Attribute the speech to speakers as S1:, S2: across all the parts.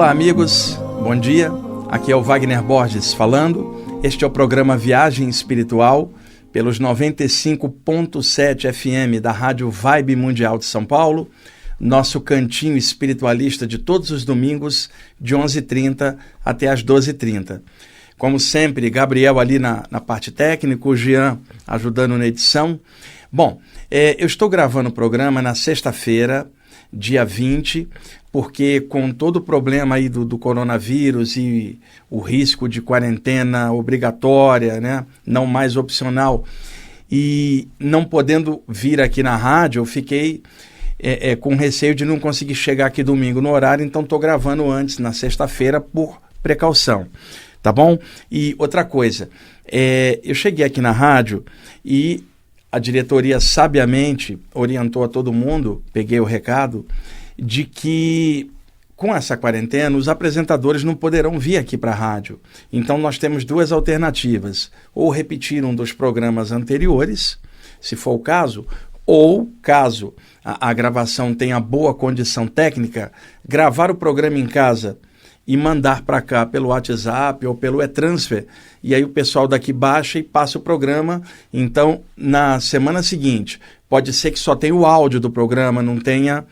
S1: Olá amigos, bom dia, aqui é o Wagner Borges falando. Este é o programa Viagem Espiritual pelos 95.7 FM da Rádio Vibe Mundial de São Paulo, nosso cantinho espiritualista de todos os domingos de 11h30 até as 12h30. Como sempre, Gabriel ali na parte técnica, o Jean ajudando na edição. Bom, eu estou gravando o programa na sexta-feira, dia 20, porque com todo o problema aí do coronavírus e o risco de quarentena obrigatória, né, não mais opcional, e não podendo vir aqui na rádio, eu fiquei com receio de não conseguir chegar aqui domingo no horário, então estou gravando antes, na sexta-feira, por precaução, tá bom? E outra coisa, eu cheguei aqui na rádio e a diretoria sabiamente orientou a todo mundo, peguei o recado, de que com essa quarentena os apresentadores não poderão vir aqui para a rádio. Então nós temos duas alternativas, ou repetir um dos programas anteriores, se for o caso, ou caso a gravação tenha boa condição técnica, gravar o programa em casa e mandar para cá pelo WhatsApp ou pelo e-transfer, e aí o pessoal daqui baixa e passa o programa. Então, na semana seguinte, pode ser que só tenha o áudio do programa, não tenha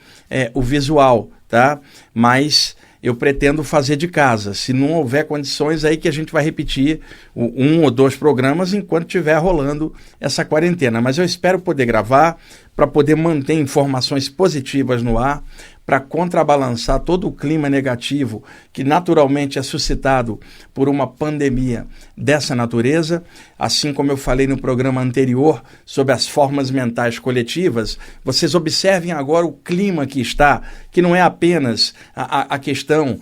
S1: o visual, tá? Mas eu pretendo fazer de casa. Se não houver condições, aí que a gente vai repetir um ou dois programas enquanto estiver rolando essa quarentena. Mas eu espero poder gravar para poder manter informações positivas no ar, para contrabalançar todo o clima negativo que naturalmente é suscitado por uma pandemia dessa natureza. Assim como eu falei no programa anterior sobre as formas mentais coletivas, vocês observem agora o clima que está, que não é apenas a questão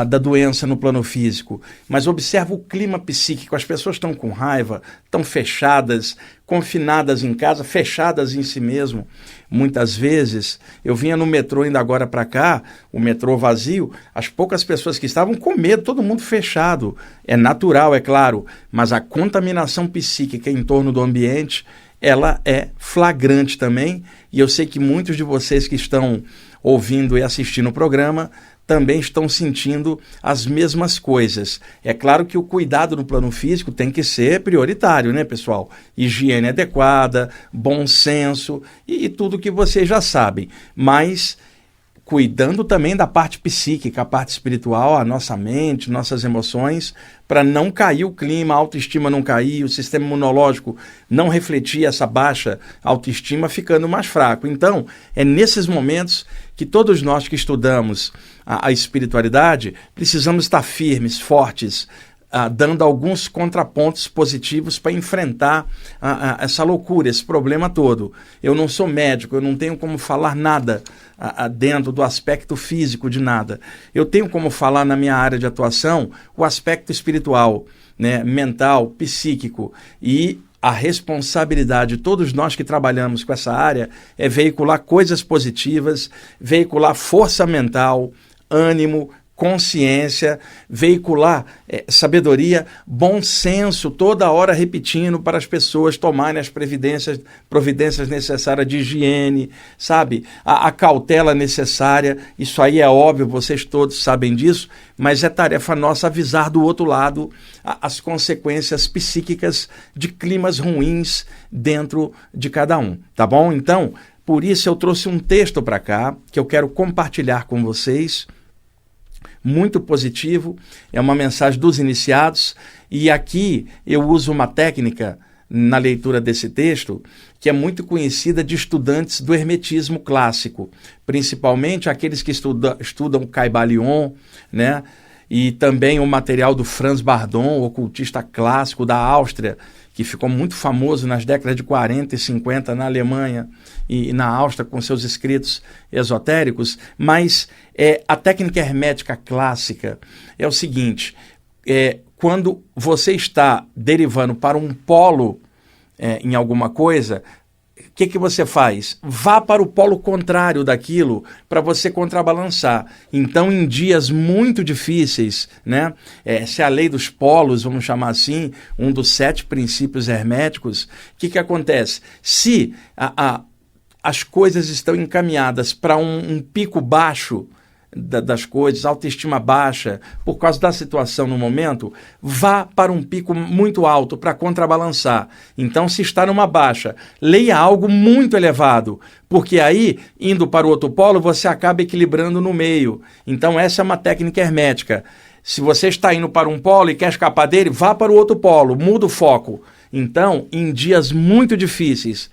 S1: da doença no plano físico, mas observa o clima psíquico. As pessoas estão com raiva, estão fechadas, confinadas em casa, fechadas em si mesmo. Muitas vezes, eu vinha no metrô ainda agora para cá, o metrô vazio, as poucas pessoas que estavam com medo, todo mundo fechado. É natural, é claro, mas a contaminação psíquica em torno do ambiente, ela é flagrante também, e eu sei que muitos de vocês que estão ouvindo e assistindo o programa também estão sentindo as mesmas coisas. É claro que o cuidado no plano físico tem que ser prioritário, né, pessoal? Higiene adequada, bom senso e tudo que vocês já sabem. Mas cuidando também da parte psíquica, a parte espiritual, a nossa mente, nossas emoções, para não cair o clima, a autoestima não cair, o sistema imunológico não refletir essa baixa autoestima ficando mais fraco. Então, é nesses momentos que todos nós que estudamos a espiritualidade precisamos estar firmes, fortes, dando alguns contrapontos positivos para enfrentar essa loucura, esse problema todo. Eu não sou médico, eu não tenho como falar nada dentro do aspecto físico de nada. Eu tenho como falar na minha área de atuação o aspecto espiritual, né, mental, psíquico, e a responsabilidade de todos nós que trabalhamos com essa área é veicular coisas positivas, veicular força mental, ânimo, consciência, veicular sabedoria, bom senso, toda hora repetindo para as pessoas tomarem as providências necessárias de higiene, sabe? A cautela necessária, isso aí é óbvio, vocês todos sabem disso, mas é tarefa nossa avisar do outro lado as consequências psíquicas de climas ruins dentro de cada um, tá bom? Então, por isso eu trouxe um texto para cá que eu quero compartilhar com vocês, muito positivo, é uma mensagem dos iniciados, e aqui eu uso uma técnica na leitura desse texto que é muito conhecida de estudantes do hermetismo clássico, principalmente aqueles que estudam Kybalion, né? E também o material do Franz Bardon, ocultista clássico da Áustria, que ficou muito famoso nas décadas de 40 e 50 na Alemanha e na Áustria com seus escritos esotéricos. Mas a técnica hermética clássica é o seguinte, quando você está derivando para um polo em alguma coisa, o que você faz? Vá para o polo contrário daquilo para você contrabalançar. Então, em dias muito difíceis, né? Se a lei dos polos, vamos chamar assim, um dos 7 princípios herméticos, o que acontece? Se as coisas estão encaminhadas para um pico baixo das coisas, autoestima baixa, por causa da situação no momento, vá para um pico muito alto para contrabalançar. Então, se está numa baixa, leia algo muito elevado, porque aí, indo para o outro polo, você acaba equilibrando no meio. Então, essa é uma técnica hermética. Se você está indo para um polo e quer escapar dele, vá para o outro polo, muda o foco. Então, em dias muito difíceis,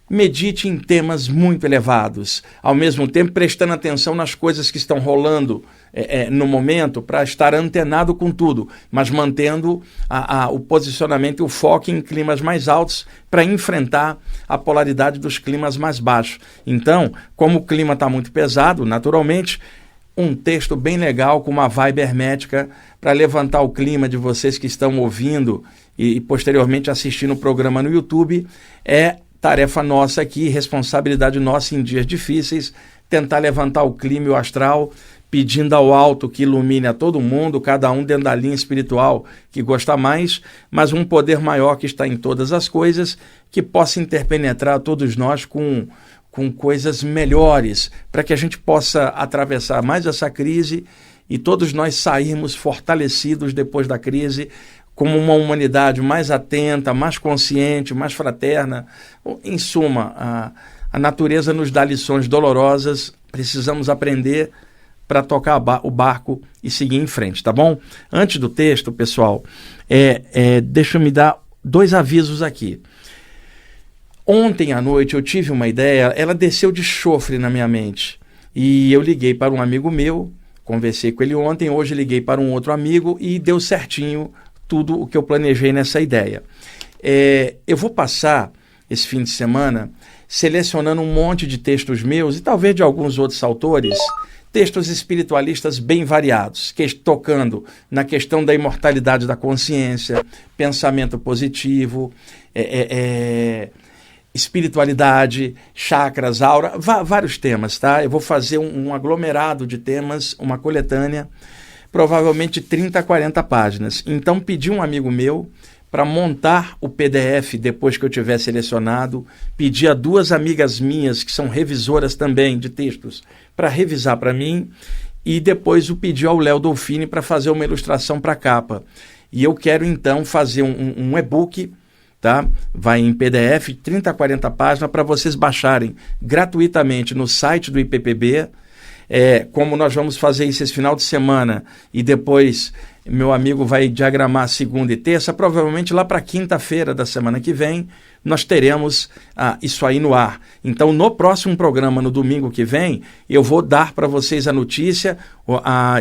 S1: medite em temas muito elevados, ao mesmo tempo prestando atenção nas coisas que estão rolando no momento, para estar antenado com tudo, mas mantendo o posicionamento e o foco em climas mais altos para enfrentar a polaridade dos climas mais baixos. Então, como o clima está muito pesado, naturalmente, um texto bem legal com uma vibe hermética para levantar o clima de vocês que estão ouvindo e posteriormente assistindo o programa no YouTube é tarefa nossa aqui, responsabilidade nossa em dias difíceis, tentar levantar o clima e o astral, pedindo ao alto que ilumine a todo mundo, cada um dentro da linha espiritual que gosta mais, mas um poder maior que está em todas as coisas, que possa interpenetrar todos nós com coisas melhores, para que a gente possa atravessar mais essa crise e todos nós sairmos fortalecidos depois da crise, como uma humanidade mais atenta, mais consciente, mais fraterna. Em suma, a natureza nos dá lições dolorosas, precisamos aprender para tocar o barco e seguir em frente, tá bom? Antes do texto, pessoal, deixa eu me dar 2 avisos aqui. Ontem à noite eu tive uma ideia, ela desceu de chofre na minha mente, e eu liguei para um amigo meu, conversei com ele ontem, hoje liguei para um outro amigo e deu certinho tudo o que eu planejei nessa ideia. Eu vou passar esse fim de semana selecionando um monte de textos meus e talvez de alguns outros autores, textos espiritualistas bem variados, tocando na questão da imortalidade da consciência, pensamento positivo, espiritualidade, chakras, aura, vários temas, tá? Eu vou fazer um aglomerado de temas, uma coletânea, provavelmente 30 a 40 páginas. Então, pedi um amigo meu para montar o PDF depois que eu tiver selecionado, pedi a 2 amigas minhas, que são revisoras também de textos, para revisar para mim, e depois o pedi ao Léo Dolfini para fazer uma ilustração para a capa. E eu quero, então, fazer um e-book, tá? Vai em PDF, 30 a 40 páginas, para vocês baixarem gratuitamente no site do IPPB. Como nós vamos fazer isso esse final de semana e depois meu amigo vai diagramar segunda e terça, provavelmente lá para quinta-feira da semana que vem nós teremos isso aí no ar. Então, no próximo programa, no domingo que vem, eu vou dar para vocês a notícia,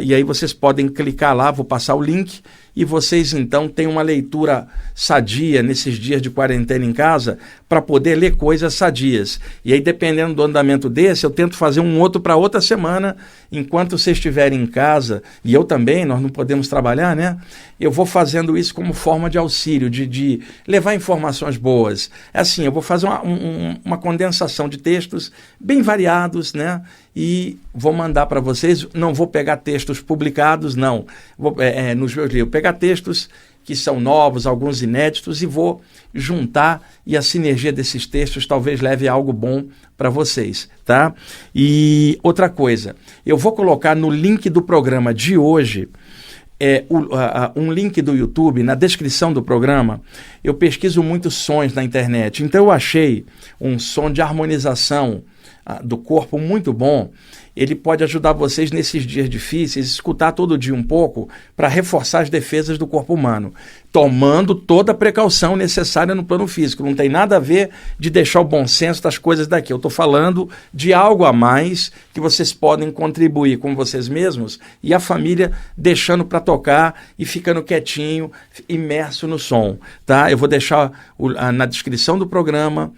S1: e aí vocês podem clicar lá, vou passar o link, e vocês então têm uma leitura sadia nesses dias de quarentena em casa para poder ler coisas sadias. E aí, dependendo do andamento desse, eu tento fazer um outro para outra semana, enquanto vocês estiverem em casa, e eu também, nós não podemos trabalhar, né? Eu vou fazendo isso como forma de auxílio, de levar informações boas. Assim, eu vou fazer uma condensação de textos bem variados, né? E vou mandar para vocês. Não vou pegar textos publicados, não. Nos meus livros, pegar textos que são novos, alguns inéditos, e vou juntar, e a sinergia desses textos talvez leve a algo bom para vocês, tá? E outra coisa, eu vou colocar no link do programa de hoje, um link do YouTube, na descrição do programa. Eu pesquiso muitos sons na internet, então eu achei um som de harmonização do corpo muito bom. Ele pode ajudar vocês nesses dias difíceis, escutar todo dia um pouco para reforçar as defesas do corpo humano, tomando toda a precaução necessária no plano físico. Não tem nada a ver de deixar o bom senso das coisas daqui. Eu estou falando de algo a mais que vocês podem contribuir com vocês mesmos e a família, deixando para tocar e ficando quietinho, imerso no som, tá? Eu vou deixar na descrição do programa,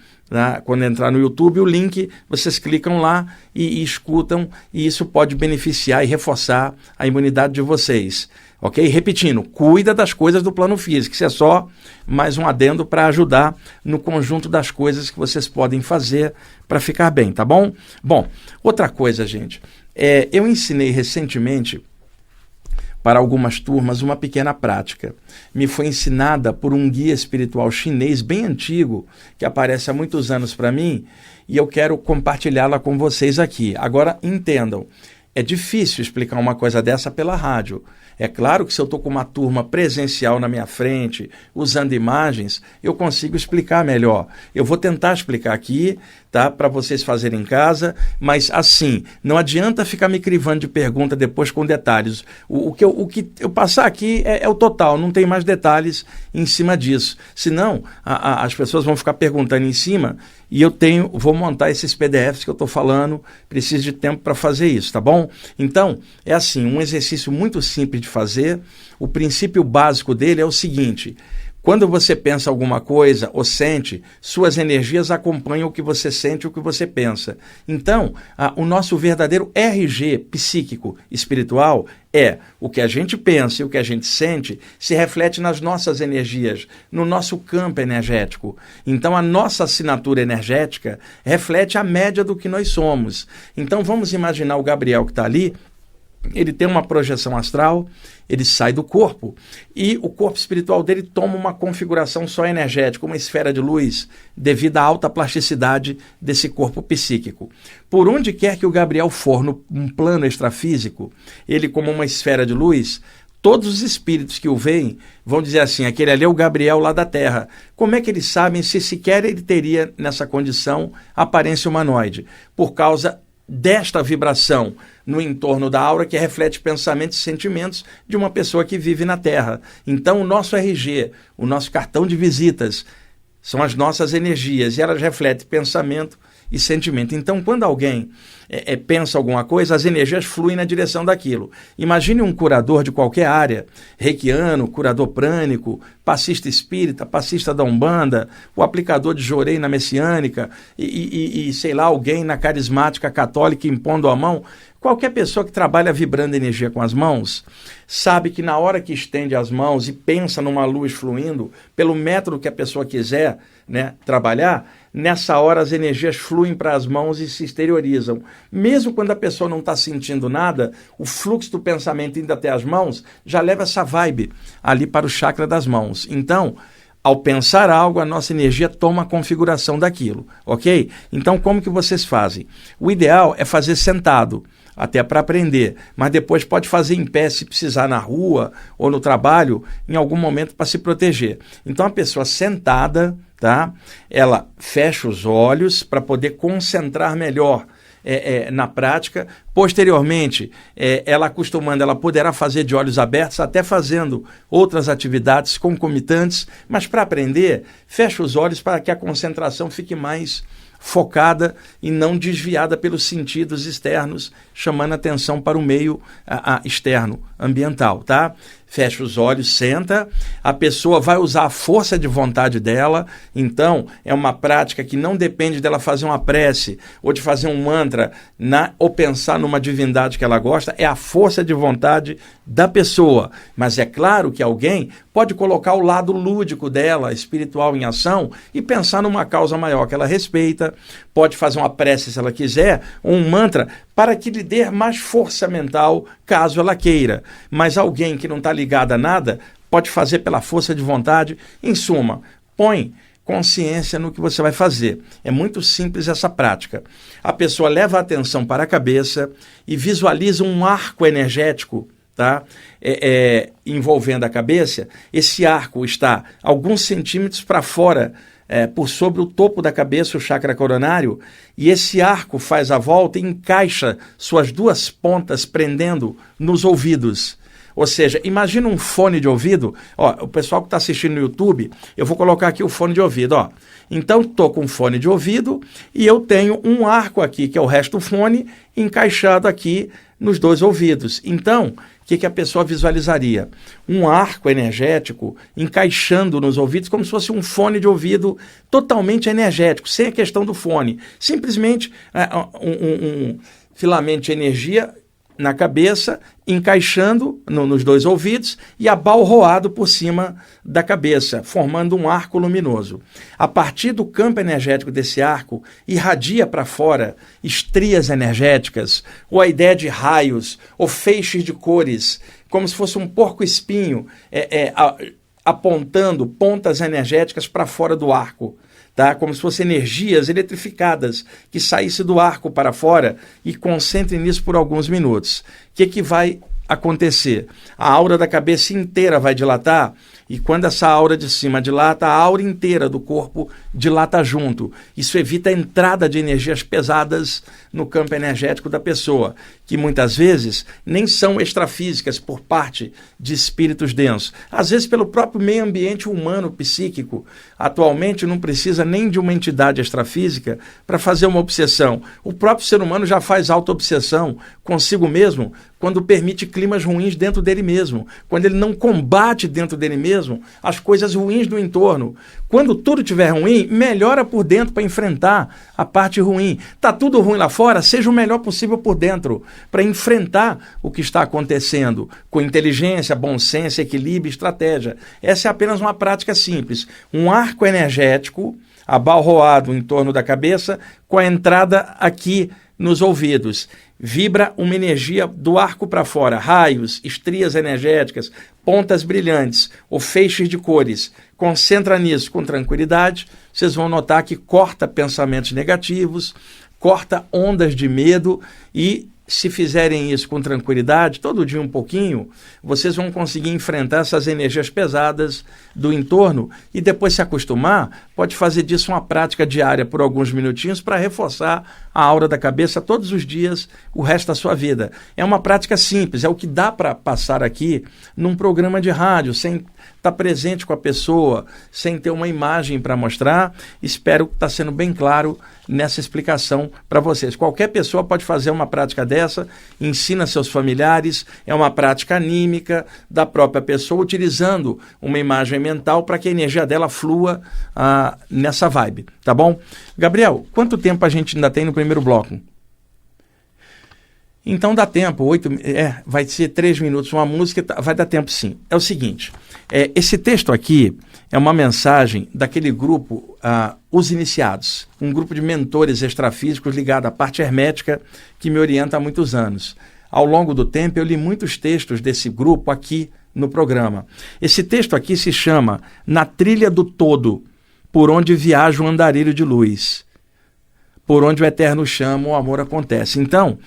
S1: quando entrar no YouTube, o link, vocês clicam lá e escutam, e isso pode beneficiar e reforçar a imunidade de vocês, ok? Repetindo, cuida das coisas do plano físico, isso é só mais um adendo para ajudar no conjunto das coisas que vocês podem fazer para ficar bem, tá bom? Bom, outra coisa, gente, eu ensinei recentemente para algumas turmas uma pequena prática. Me foi ensinada por um guia espiritual chinês bem antigo, que aparece há muitos anos para mim, e eu quero compartilhá-la com vocês aqui. Agora, entendam, é difícil explicar uma coisa dessa pela rádio. É claro que se eu estou com uma turma presencial na minha frente, usando imagens, eu consigo explicar melhor. Eu vou tentar explicar aqui, tá, para vocês fazerem em casa, mas assim, não adianta ficar me crivando de pergunta depois com detalhes. O que eu passar aqui é o total, não tem mais detalhes em cima disso. Senão, as pessoas vão ficar perguntando em cima e vou montar esses PDFs que eu estou falando, preciso de tempo para fazer isso, tá bom? Então, é assim, um exercício muito simples de fazer. O princípio básico dele é o seguinte: quando você pensa alguma coisa ou sente, suas energias acompanham o que você sente e o que você pensa. Então, o nosso verdadeiro RG psíquico espiritual é o que a gente pensa e o que a gente sente se reflete nas nossas energias, no nosso campo energético. Então, a nossa assinatura energética reflete a média do que nós somos. Então, vamos imaginar o Gabriel que está ali. Ele tem uma projeção astral, ele sai do corpo e o corpo espiritual dele toma uma configuração só energética, uma esfera de luz, devido à alta plasticidade desse corpo psíquico. Por onde quer que o Gabriel for num plano extrafísico, ele como uma esfera de luz, todos os espíritos que o veem vão dizer assim: aquele ali é o Gabriel lá da Terra. Como é que eles sabem se sequer ele teria nessa condição aparência humanoide? Por causa desta vibração no entorno da aura que reflete pensamentos e sentimentos de uma pessoa que vive na Terra. Então, o nosso RG, o nosso cartão de visitas, são as nossas energias e elas refletem pensamento e sentimento. Então, quando alguém pensa alguma coisa, as energias fluem na direção daquilo. Imagine um curador de qualquer área, reikiano, curador prânico, passista espírita, passista da Umbanda, o aplicador de Joreina messiânica e sei lá, alguém na carismática católica impondo a mão. Qualquer pessoa que trabalha vibrando energia com as mãos sabe que na hora que estende as mãos e pensa numa luz fluindo, pelo método que a pessoa quiser, né, trabalhar, nessa hora as energias fluem para as mãos e se exteriorizam. Mesmo quando a pessoa não está sentindo nada, o fluxo do pensamento indo até as mãos já leva essa vibe ali para o chakra das mãos. Então, ao pensar algo, a nossa energia toma a configuração daquilo, ok? Então, como que vocês fazem? O ideal é fazer sentado, até para aprender, mas depois pode fazer em pé se precisar na rua ou no trabalho, em algum momento para se proteger. Então, a pessoa sentada, tá? Ela fecha os olhos para poder concentrar melhor na prática. Posteriormente, ela acostumando, ela poderá fazer de olhos abertos, até fazendo outras atividades concomitantes, mas para aprender, fecha os olhos para que a concentração fique mais focada e não desviada pelos sentidos externos, chamando atenção para o meio externo, ambiental, tá? Fecha os olhos, senta, a pessoa vai usar a força de vontade dela. Então, é uma prática que não depende dela fazer uma prece ou de fazer um mantra ou pensar numa divindade que ela gosta, é a força de vontade da pessoa. Mas é claro que alguém pode colocar o lado lúdico dela, espiritual, em ação e pensar numa causa maior que ela respeita, pode fazer uma prece se ela quiser, ou um mantra para que lhe dê mais força mental, caso ela queira. Mas alguém que não está ligado a nada, pode fazer pela força de vontade. Em suma, põe consciência no que você vai fazer. É muito simples essa prática. A pessoa leva a atenção para a cabeça e visualiza um arco energético, tá? Envolvendo a cabeça. Esse arco está alguns centímetros para fora, por sobre o topo da cabeça, o chakra coronário, e esse arco faz a volta e encaixa suas duas pontas prendendo nos ouvidos. Ou seja, imagina um fone de ouvido. Ó, o pessoal que está assistindo no YouTube, eu vou colocar aqui o fone de ouvido. Ó. Então, estou com um fone de ouvido e eu tenho um arco aqui, que é o resto do fone, encaixado aqui nos dois ouvidos. Então, o que a pessoa visualizaria? Um arco energético encaixando nos ouvidos como se fosse um fone de ouvido totalmente energético, sem a questão do fone. Simplesmente um filamento de energia na cabeça, encaixando nos dois ouvidos e abalroado por cima da cabeça, formando um arco luminoso. A partir do campo energético desse arco, irradia para fora estrias energéticas, ou a ideia de raios, ou feixes de cores, como se fosse um porco-espinho apontando pontas energéticas para fora do arco. tá? Como se fossem energias eletrificadas que saísse do arco para fora, e concentre nisso por alguns minutos. O que vai acontecer? A aura da cabeça inteira vai dilatar, e quando essa aura de cima dilata, a aura inteira do corpo dilata junto. Isso evita a entrada de energias pesadas no campo energético da pessoa, que muitas vezes nem são extrafísicas por parte de espíritos densos. Às vezes pelo próprio meio ambiente humano, psíquico. Atualmente não precisa nem de uma entidade extrafísica para fazer uma obsessão. O próprio ser humano já faz auto-obsessão consigo mesmo quando permite climas ruins dentro dele mesmo, quando ele não combate dentro dele mesmo as coisas ruins do entorno. Quando tudo estiver ruim, melhora por dentro para enfrentar a parte ruim. Está tudo ruim lá fora, seja o melhor possível por dentro, para enfrentar o que está acontecendo, com inteligência, bom senso, equilíbrio e estratégia. Essa é apenas uma prática simples. Um arco energético abalroado em torno da cabeça, com a entrada aqui nos ouvidos. Vibra uma energia do arco para fora, raios, estrias energéticas, pontas brilhantes ou feixes de cores. Concentra nisso com tranquilidade, vocês vão notar que corta pensamentos negativos, corta ondas de medo, e se fizerem isso com tranquilidade, todo dia um pouquinho, vocês vão conseguir enfrentar essas energias pesadas do entorno, e depois se acostumar, pode fazer disso uma prática diária por alguns minutinhos para reforçar a aura da cabeça todos os dias, o resto da sua vida. É uma prática simples, é o que dá para passar aqui num programa de rádio, sem estar presente com a pessoa, sem ter uma imagem para mostrar. Espero que está sendo bem claro nessa explicação para vocês. Qualquer pessoa pode fazer uma prática dessa, ensina seus familiares, é uma prática anímica da própria pessoa, utilizando uma imagem mental para que a energia dela flua nessa vibe, tá bom? Gabriel, quanto tempo a gente ainda tem no primeiro bloco? Então dá tempo, vai ser 3 minutos uma música, vai dar tempo sim. É o seguinte, esse texto aqui é uma mensagem daquele grupo, Os Iniciados, um grupo de mentores extrafísicos ligado à parte hermética que me orienta há muitos anos. Ao longo do tempo eu li muitos textos desse grupo aqui no programa. Esse texto aqui se chama Na Trilha do Todo, por onde viaja o andarilho de luz, por onde o eterno chama, o amor acontece. Então,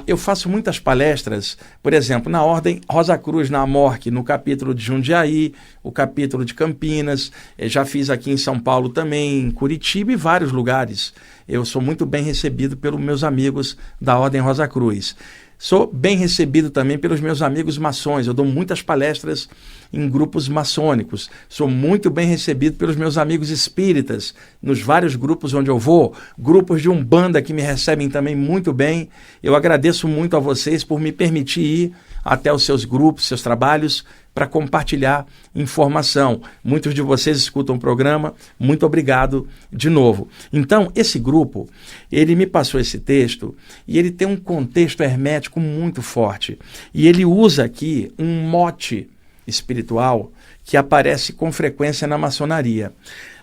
S1: eu faço muitas palestras, por exemplo, na Ordem Rosa Cruz, na Amorque, no capítulo de Jundiaí, o capítulo de Campinas, já fiz aqui em São Paulo também, em Curitiba e vários lugares. Eu sou muito bem recebido pelos meus amigos da Ordem Rosa Cruz. Sou bem recebido também pelos meus amigos maçons. Eu dou muitas palestras em grupos maçônicos. Sou muito bem recebido pelos meus amigos espíritas, nos vários grupos onde eu vou. Grupos de Umbanda que me recebem também muito bem. Eu agradeço muito a vocês por me permitir ir até os seus grupos, seus trabalhos, para compartilhar informação. Muitos de vocês escutam o programa, muito obrigado de novo. Então, esse grupo, ele me passou esse texto e ele tem um contexto hermético muito forte. E ele usa aqui um mote espiritual que aparece com frequência na maçonaria.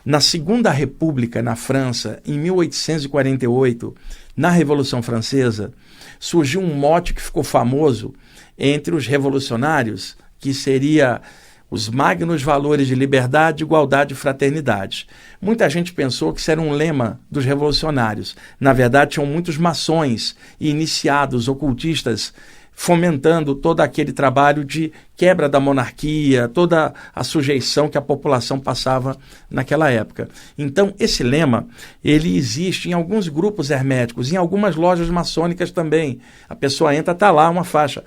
S1: Na Segunda República, na França, em 1848, na Revolução Francesa, surgiu um mote que ficou famoso entre os revolucionários, que seria os magnos valores de liberdade, igualdade e fraternidade. Muita gente pensou que isso era um lema dos revolucionários. Na verdade, tinham muitos maçons e iniciados, ocultistas, fomentando todo aquele trabalho de quebra da monarquia, toda a sujeição que a população passava naquela época. Então, esse lema, ele existe em alguns grupos herméticos, em algumas lojas maçônicas também. A pessoa entra, está lá uma faixa,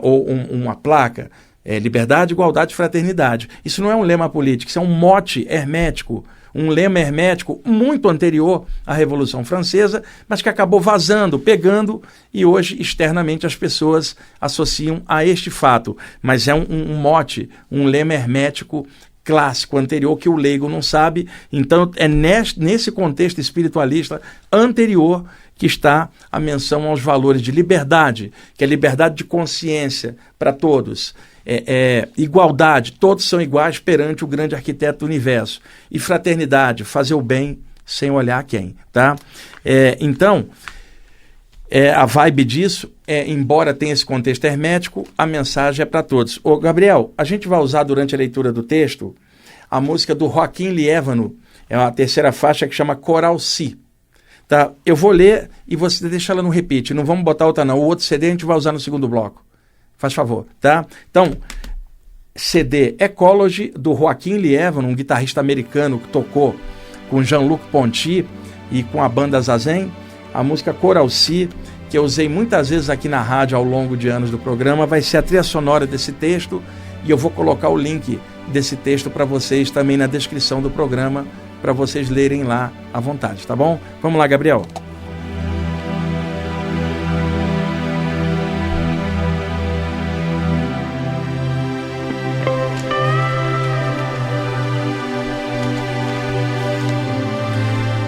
S1: ou uma placa, liberdade, igualdade e fraternidade. Isso não é um lema político, isso é um mote hermético, um lema hermético muito anterior à Revolução Francesa, mas que acabou vazando, pegando, e hoje externamente as pessoas associam a este fato. Mas é um mote, um lema hermético clássico, anterior, que o leigo não sabe. Então é nesse contexto espiritualista anterior que está a menção aos valores de liberdade, que é liberdade de consciência para todos. Igualdade, todos são iguais perante o grande arquiteto do universo. E fraternidade, fazer o bem sem olhar a quem, tá? Então, a vibe disso, embora tenha esse contexto hermético, a mensagem é para todos. Gabriel, a gente vai usar durante a leitura do texto a música do Joaquim Liévano, É a terceira faixa que chama Coral Si. Tá? Eu vou ler e você deixa ela no repeat. Não vamos botar outra não. O outro CD a gente vai usar no segundo bloco. Faz favor, tá? Então, CD Ecology, do Joaquim Lievan, um guitarrista americano que tocou com Jean-Luc Ponty e com a banda Zazen. A música Coral Si, que eu usei muitas vezes aqui na rádio ao longo de anos do programa, vai ser a trilha sonora desse texto, e eu vou colocar o link desse texto para vocês também na descrição do programa, para vocês lerem lá à vontade, tá bom? Vamos lá, Gabriel.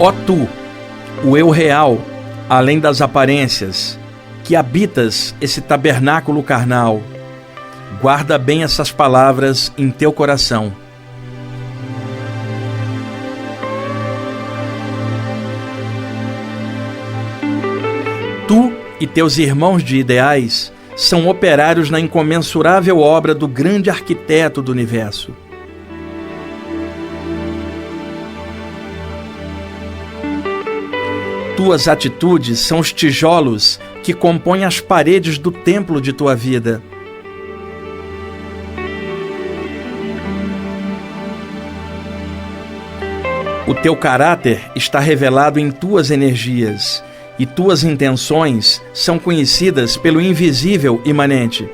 S1: Ó tu, o eu real, além das aparências, que habitas esse tabernáculo carnal, guarda bem essas palavras em teu coração. Tu e teus irmãos de ideais são operários na incomensurável obra do grande arquiteto do universo. Tuas atitudes são os tijolos que compõem as paredes do templo de tua vida. O teu caráter está revelado em tuas energias, e tuas intenções são conhecidas pelo invisível imanente.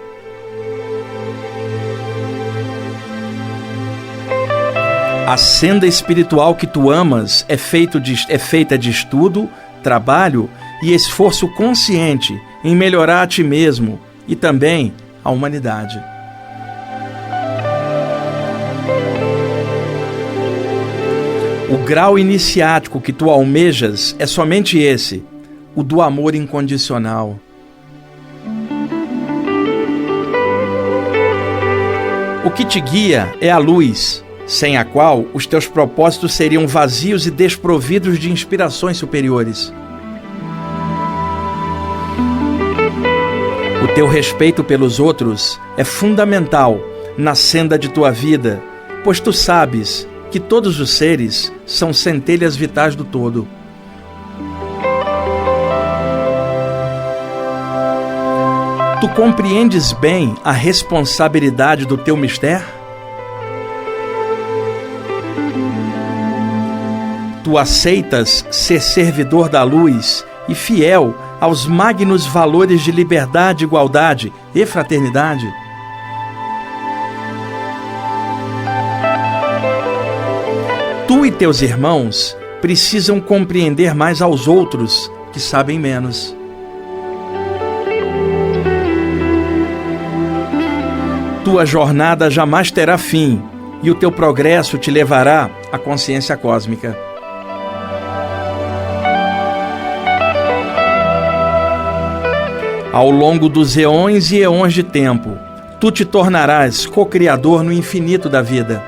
S1: A senda espiritual que tu amas é feita de estudo, trabalho e esforço consciente em melhorar a ti mesmo e também a humanidade. O grau iniciático que tu almejas é somente esse, o do amor incondicional. O que te guia é a luz, sem a qual os teus propósitos seriam vazios e desprovidos de inspirações superiores. O teu respeito pelos outros é fundamental na senda de tua vida, pois tu sabes que todos os seres são centelhas vitais do todo. Tu compreendes bem a responsabilidade do teu mistério? Tu aceitas ser servidor da luz e fiel aos magnos valores de liberdade, igualdade e fraternidade? Tu e teus irmãos precisam compreender mais aos outros que sabem menos. Tua jornada jamais terá fim e o teu progresso te levará à consciência cósmica. Ao longo dos eões e eões de tempo, tu te tornarás co-criador no infinito da vida.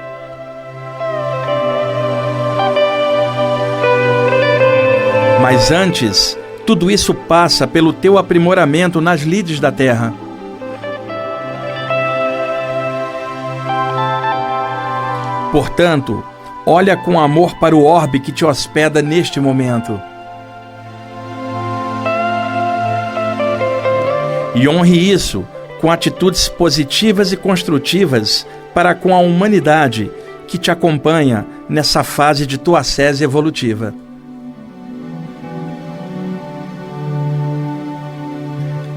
S1: Mas antes, tudo isso passa pelo teu aprimoramento nas lides da terra. Portanto, olha com amor para o orbe que te hospeda neste momento. E honre isso com atitudes positivas e construtivas para com a humanidade que te acompanha nessa fase de tua ascese evolutiva.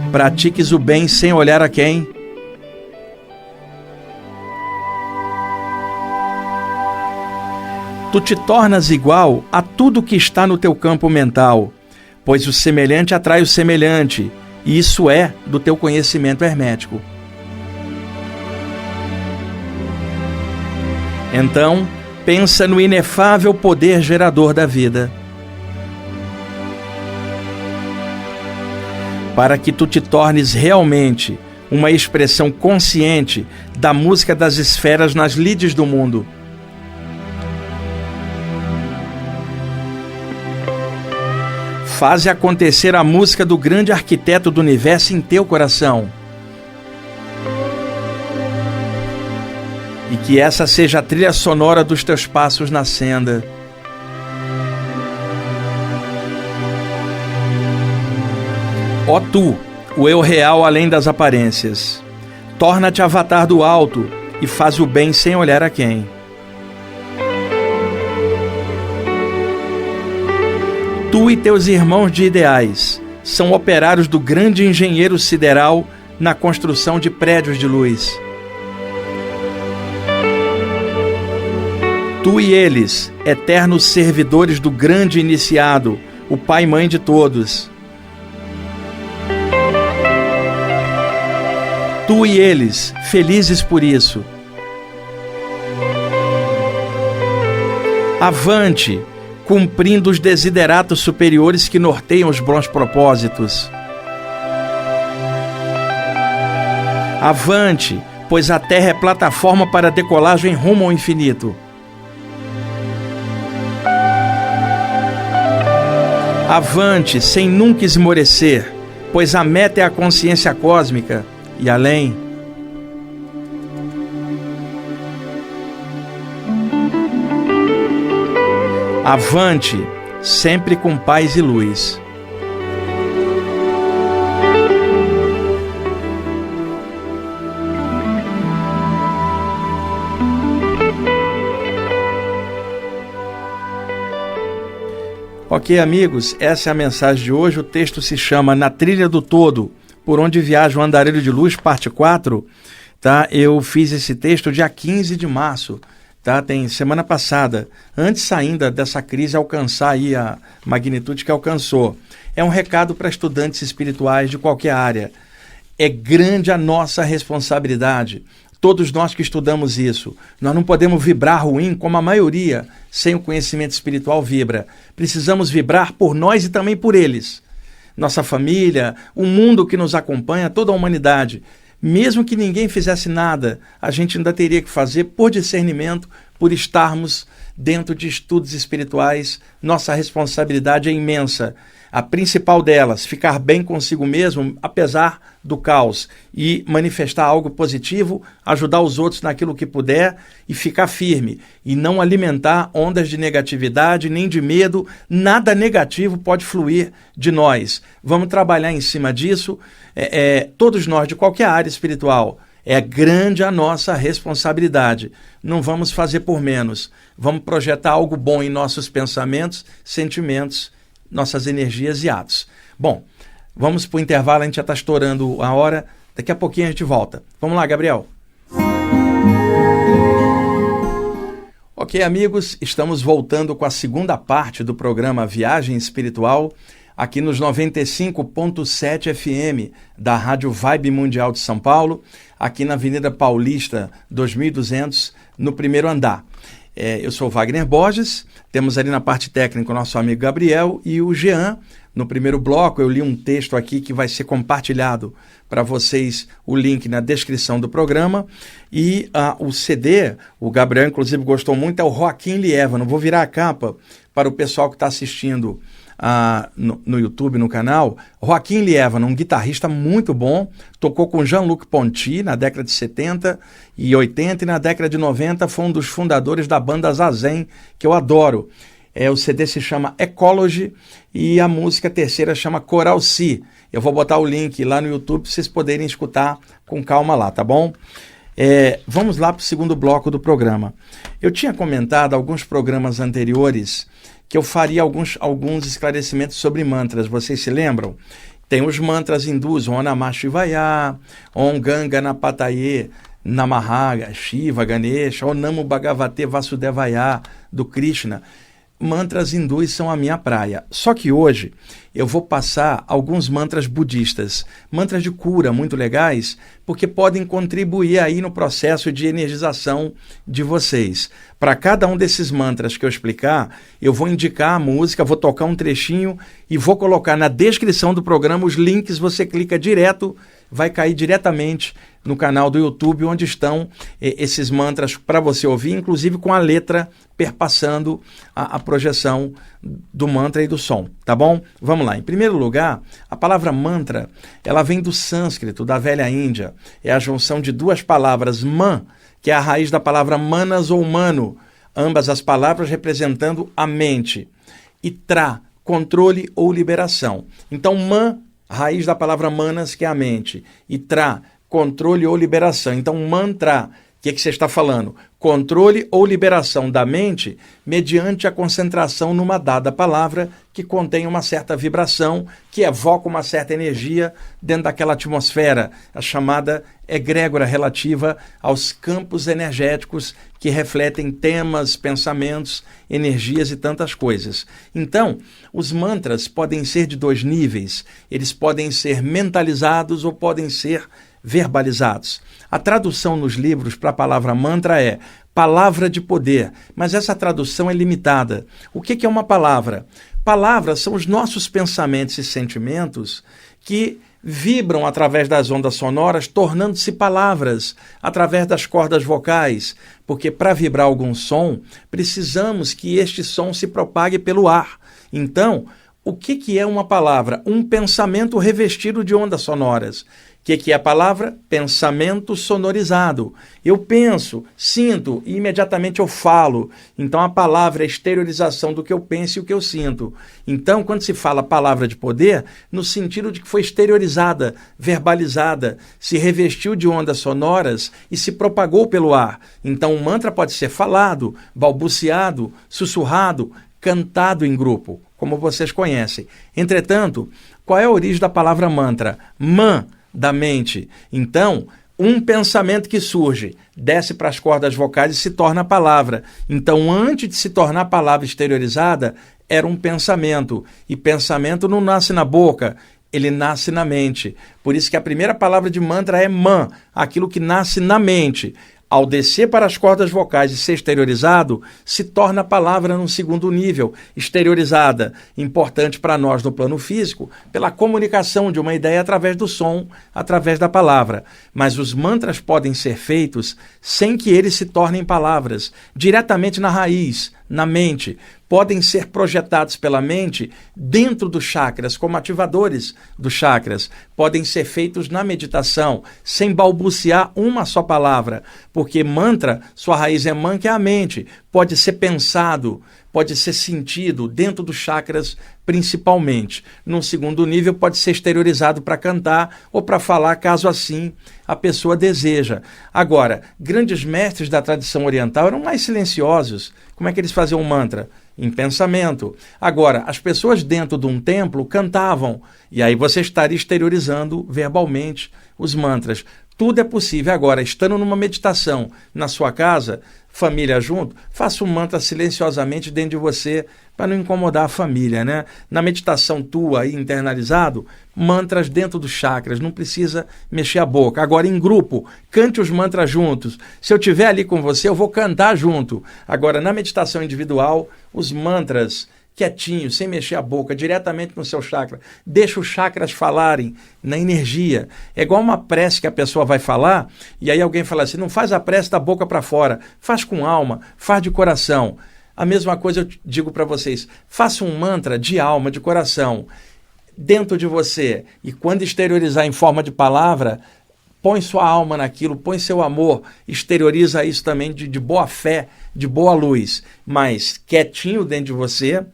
S1: Pratiques o bem sem olhar a quem. Tu te tornas igual a tudo que está no teu campo mental, pois o semelhante atrai o semelhante, e isso é do teu conhecimento hermético. Então, pensa no inefável poder gerador da vida. Para que tu te tornes realmente uma expressão consciente da música das esferas nas lides do mundo. Faze acontecer a música do grande arquiteto do universo em teu coração. E que essa seja a trilha sonora dos teus passos na senda. Ó tu, o eu real além das aparências, torna-te avatar do alto e faz o bem sem olhar a quem. Tu e teus irmãos de ideais são operários do grande engenheiro sideral na construção de prédios de luz. Tu e eles, eternos servidores do grande iniciado, o Pai e Mãe de todos. Tu e eles, felizes por isso. Avante, cumprindo os desideratos superiores que norteiam os bons propósitos. Avante, pois a Terra é plataforma para a decolagem rumo ao infinito. Avante, sem nunca esmorecer, pois a meta é a consciência cósmica e além. Avante, sempre com paz e luz. Ok, amigos, essa é a mensagem de hoje. O texto se chama Na Trilha do Todo, por onde viaja o Andarilho de Luz, parte 4. Tá? Eu fiz esse texto dia 15 de março. Tá? Tem semana passada, antes ainda dessa crise alcançar aí a magnitude que alcançou. É um recado para estudantes espirituais de qualquer área. É grande a nossa responsabilidade. Todos nós que estudamos isso, nós não podemos vibrar ruim como a maioria, sem o conhecimento espiritual vibra. Precisamos vibrar por nós e também por eles. Nossa família, o mundo que nos acompanha, toda a humanidade. Mesmo que ninguém fizesse nada, a gente ainda teria que fazer por discernimento, por estarmos dentro de estudos espirituais. Nossa responsabilidade é imensa. A principal delas, ficar bem consigo mesmo, apesar do caos, e manifestar algo positivo, ajudar os outros naquilo que puder e ficar firme. E não alimentar ondas de negatividade, nem de medo. Nada negativo pode fluir de nós. Vamos trabalhar em cima disso. Todos nós, de qualquer área espiritual, é grande a nossa responsabilidade. Não vamos fazer por menos. Vamos projetar algo bom em nossos pensamentos, sentimentos, nossas energias e atos. Bom, vamos para o intervalo, a gente já está estourando a hora. Daqui a pouquinho a gente volta. Vamos lá, Gabriel. Ok, amigos, estamos voltando com a segunda parte do programa Viagem Espiritual, aqui nos 95.7 FM da Rádio Vibe Mundial de São Paulo, aqui na Avenida Paulista 2200, no primeiro andar. Eu sou Wagner Borges, temos ali na parte técnica o nosso amigo Gabriel e o Jean. No primeiro bloco eu li um texto aqui que vai ser compartilhado para vocês, o link na descrição do programa. E o CD, o Gabriel inclusive gostou muito, é o Joaquim Lieva. Não vou virar a capa para o pessoal que está assistindo no YouTube, no canal. Joaquim Lieva, um guitarrista muito bom, tocou com Jean-Luc Ponty na década de 70 e 80 e na década de 90 foi um dos fundadores da banda Zazen, que eu adoro. O CD se chama Ecology e a música terceira chama Coral Si. Eu vou botar o link lá no YouTube para vocês poderem escutar com calma lá, tá bom? Vamos lá para o segundo bloco do programa. Eu tinha comentado alguns programas anteriores que eu faria alguns esclarecimentos sobre mantras. Vocês se lembram? Tem os mantras hindus, Om Namah Shivaya, Om Ganganapataye Namaha, Shiva, Ganesha, Om Namo Bhagavate Vasudevaya, do Krishna. Mantras hindus são a minha praia. Só que hoje eu vou passar alguns mantras budistas, mantras de cura muito legais, porque podem contribuir aí no processo de energização de vocês. Para cada um desses mantras que eu explicar, eu vou indicar a música, vou tocar um trechinho e vou colocar na descrição do programa os links, você clica direto, vai cair diretamente no canal do YouTube, onde estão esses mantras para você ouvir, inclusive com a letra perpassando a projeção do mantra e do som, tá bom? Vamos lá. Em primeiro lugar, a palavra mantra, ela vem do sânscrito, da velha Índia. É a junção de duas palavras, man, que é a raiz da palavra manas ou mano, ambas as palavras representando a mente, e tra, controle ou liberação. Então, man A raiz da palavra manas, que é a mente, e tra, controle ou liberação. Então, mantra, o que você está falando? Controle ou liberação da mente mediante a concentração numa dada palavra que contém uma certa vibração, que evoca uma certa energia dentro daquela atmosfera, a chamada egrégora relativa aos campos energéticos que refletem temas, pensamentos, energias e tantas coisas. Então, os mantras podem ser de dois níveis. Eles podem ser mentalizados ou podem ser verbalizados. A tradução nos livros para a palavra mantra é palavra de poder, mas essa tradução é limitada. O que é uma palavra? Palavras são os nossos pensamentos e sentimentos que vibram através das ondas sonoras, tornando-se palavras através das cordas vocais, porque para vibrar algum som, precisamos que este som se propague pelo ar. Então, o que é uma palavra? Um pensamento revestido de ondas sonoras. O que é a palavra? Pensamento sonorizado. Eu penso, sinto e imediatamente eu falo. Então a palavra é a exteriorização do que eu penso e o que eu sinto. Então, quando se fala palavra de poder, no sentido de que foi exteriorizada, verbalizada, se revestiu de ondas sonoras e se propagou pelo ar. Então o mantra pode ser falado, balbuciado, sussurrado, cantado em grupo, como vocês conhecem. Entretanto, qual é a origem da palavra mantra? Man, da mente. Então, um pensamento que surge, desce para as cordas vocais e se torna palavra. Então, antes de se tornar palavra exteriorizada, era um pensamento. E pensamento não nasce na boca, ele nasce na mente. Por isso que a primeira palavra de mantra é man, aquilo que nasce na mente. Ao descer para as cordas vocais e ser exteriorizado, se torna a palavra num segundo nível, exteriorizada, importante para nós no plano físico, pela comunicação de uma ideia através do som, através da palavra. Mas os mantras podem ser feitos sem que eles se tornem palavras, diretamente na raiz, na mente. Podem ser projetados pela mente dentro dos chakras, como ativadores dos chakras. Podem ser feitos na meditação, sem balbuciar uma só palavra, porque mantra, sua raiz é man, que é a mente. Pode ser pensado, pode ser sentido dentro dos chakras principalmente. Num segundo nível, pode ser exteriorizado para cantar ou para falar, caso assim a pessoa deseja. Agora, grandes mestres da tradição oriental eram mais silenciosos. Como é que eles faziam o mantra? Em pensamento. Agora, as pessoas dentro de um templo cantavam, e aí você estaria exteriorizando verbalmente os mantras. Tudo é possível. Agora, estando numa meditação na sua casa, família junto, faça um mantra silenciosamente dentro de você para não incomodar a família, né? Na meditação tua aí internalizado, mantras dentro dos chakras, não precisa mexer a boca. Agora, em grupo, cante os mantras juntos. Se eu estiver ali com você, eu vou cantar junto. Agora, na meditação individual, os mantras quietinho, sem mexer a boca, diretamente no seu chakra. Deixa os chakras falarem na energia. É igual uma prece que a pessoa vai falar, e aí alguém fala assim, não faz a prece da boca para fora, faz com alma, faz de coração. A mesma coisa eu digo para vocês, faça um mantra de alma, de coração, dentro de você, e quando exteriorizar em forma de palavra, põe sua alma naquilo, põe seu amor, exterioriza isso também de boa fé, de boa luz, mas quietinho dentro de você,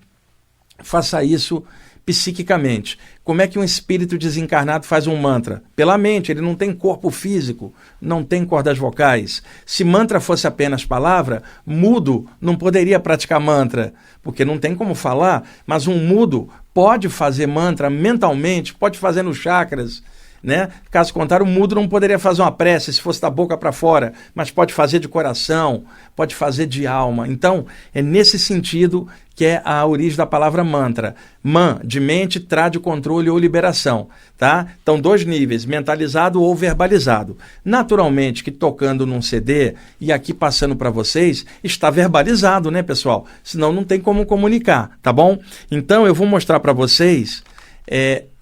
S1: faça isso psiquicamente. Como é que um espírito desencarnado faz um mantra? Pela mente, ele não tem corpo físico, não tem cordas vocais. Se mantra fosse apenas palavra, mudo não poderia praticar mantra, porque não tem como falar, mas um mudo pode fazer mantra mentalmente, pode fazer nos chakras, né? Caso contrário, o mudo não poderia fazer uma prece se fosse da boca para fora, mas pode fazer de coração, pode fazer de alma. Então, é nesse sentido que é a origem da palavra mantra. Man, de mente, tra, de controle ou liberação, tá? Então, dois níveis, mentalizado ou verbalizado. Naturalmente que tocando num CD e aqui passando para vocês, está verbalizado, né, pessoal? Senão não tem como comunicar, tá bom? Então, eu vou mostrar para vocês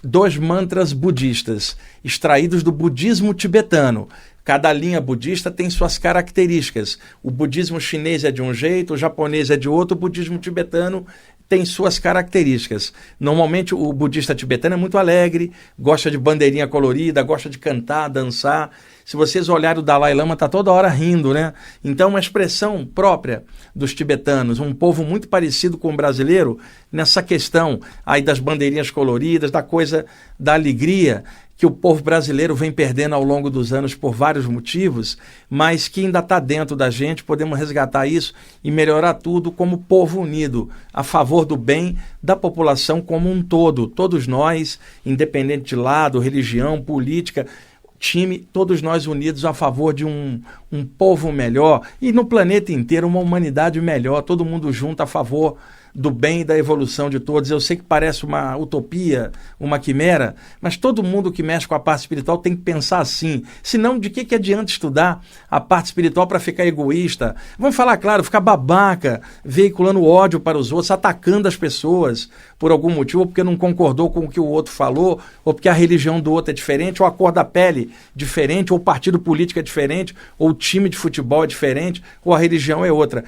S1: dois mantras budistas, extraídos do budismo tibetano. Cada linha budista tem suas características. O budismo chinês é de um jeito, o japonês é de outro, o budismo tibetano tem suas características. Normalmente o budista tibetano é muito alegre, gosta de bandeirinha colorida, gosta de cantar, dançar. Se vocês olharem o Dalai Lama, está toda hora rindo, né? Então, uma expressão própria dos tibetanos, um povo muito parecido com o brasileiro nessa questão aí das bandeirinhas coloridas, da coisa da alegria que o povo brasileiro vem perdendo ao longo dos anos por vários motivos, mas que ainda está dentro da gente, podemos resgatar isso e melhorar tudo como povo unido, a favor do bem da população como um todo. Todos nós, independente de lado, religião, política, time, todos nós unidos a favor de um povo melhor e no planeta inteiro uma humanidade melhor, todo mundo junto a favor do bem e da evolução de todos. Eu sei que parece uma utopia, uma quimera, mas todo mundo que mexe com a parte espiritual tem que pensar assim. Senão, de que adianta estudar a parte espiritual para ficar egoísta? Vamos falar claro, ficar babaca, veiculando ódio para os outros, atacando as pessoas por algum motivo, ou porque não concordou com o que o outro falou, ou porque a religião do outro é diferente, ou a cor da pele diferente, ou o partido político é diferente, ou o time de futebol é diferente, ou a religião é outra.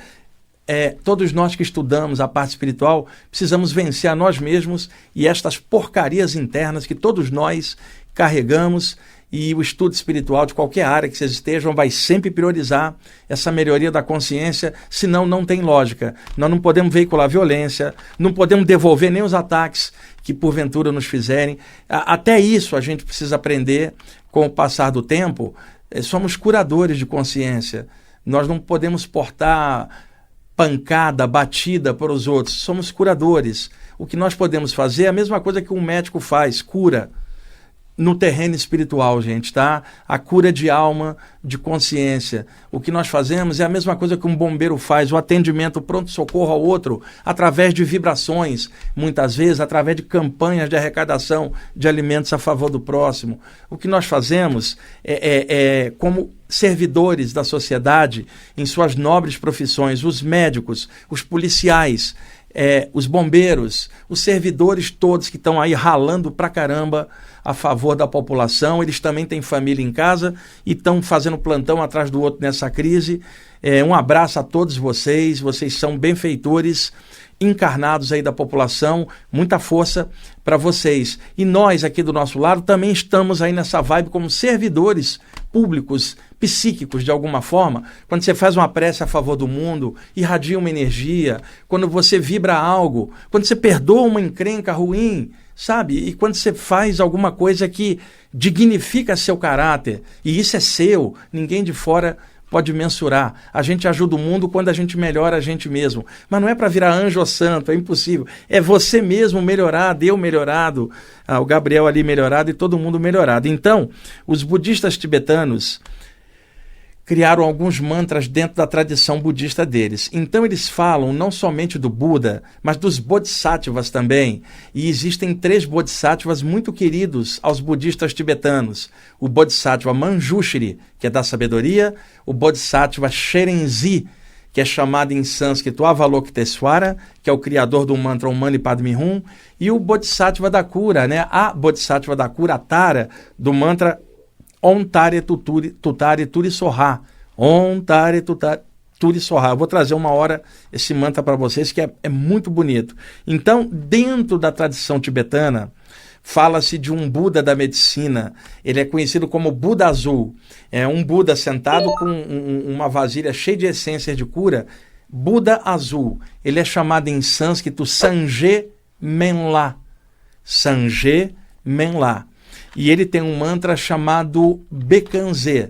S1: Todos nós que estudamos a parte espiritual precisamos vencer a nós mesmos e estas porcarias internas que todos nós carregamos, e o estudo espiritual de qualquer área que vocês estejam vai sempre priorizar essa melhoria da consciência, senão não tem lógica. Nós não podemos veicular violência, não podemos devolver nem os ataques que porventura nos fizerem. Até isso a gente precisa aprender com o passar do tempo. Somos curadores de consciência, nós não podemos portar pancada, batida para os outros. Somos curadores. O que nós podemos fazer é a mesma coisa que um médico faz, cura. No terreno espiritual, gente, tá? A cura de alma, de consciência. O que nós fazemos é a mesma coisa que um bombeiro faz, o atendimento, o pronto-socorro ao outro, através de vibrações, muitas vezes através de campanhas de arrecadação de alimentos a favor do próximo. O que nós fazemos como servidores da sociedade, em suas nobres profissões, os médicos, os policiais, os bombeiros, os servidores todos que estão aí ralando pra caramba a favor da população. Eles também têm família em casa e estão fazendo plantão atrás do outro nessa crise. Um abraço a todos vocês, vocês são benfeitores encarnados aí da população, muita força para vocês. E nós aqui do nosso lado também estamos aí nessa vibe como servidores públicos, psíquicos de alguma forma. Quando você faz uma prece a favor do mundo, irradia uma energia, quando você vibra algo, quando você perdoa uma encrenca ruim, sabe? E quando você faz alguma coisa que dignifica seu caráter, e isso é seu, ninguém de fora pode mensurar. A gente ajuda o mundo quando a gente melhora a gente mesmo. Mas não é para virar anjo ou santo, é impossível. É você mesmo melhorado, eu melhorado, o Gabriel ali melhorado e todo mundo melhorado. Então, os budistas tibetanos criaram alguns mantras dentro da tradição budista deles. Então eles falam não somente do Buda, mas dos Bodhisattvas também. E existem 3 Bodhisattvas muito queridos aos budistas tibetanos. O Bodhisattva Manjushri, que é da sabedoria, o Bodhisattva Sherenzi, que é chamado em sânscrito Avalokitesvara, que é o criador do mantra Om Mani Padme Hum, e o Bodhisattva da cura, né? A Bodhisattva da cura, a Tara, do mantra Om Tare Tutare Turi Soha. Om Tare Turi Soha. Eu vou trazer uma hora esse mantra para vocês, que é muito bonito. Então, dentro da tradição tibetana, fala-se de um Buda da medicina. Ele é conhecido como Buda Azul. É um Buda sentado com uma vasilha cheia de essências de cura. Buda Azul. Ele é chamado em sânscrito Sanje Menla. Sanje Menla. E ele tem um mantra chamado Bekanze,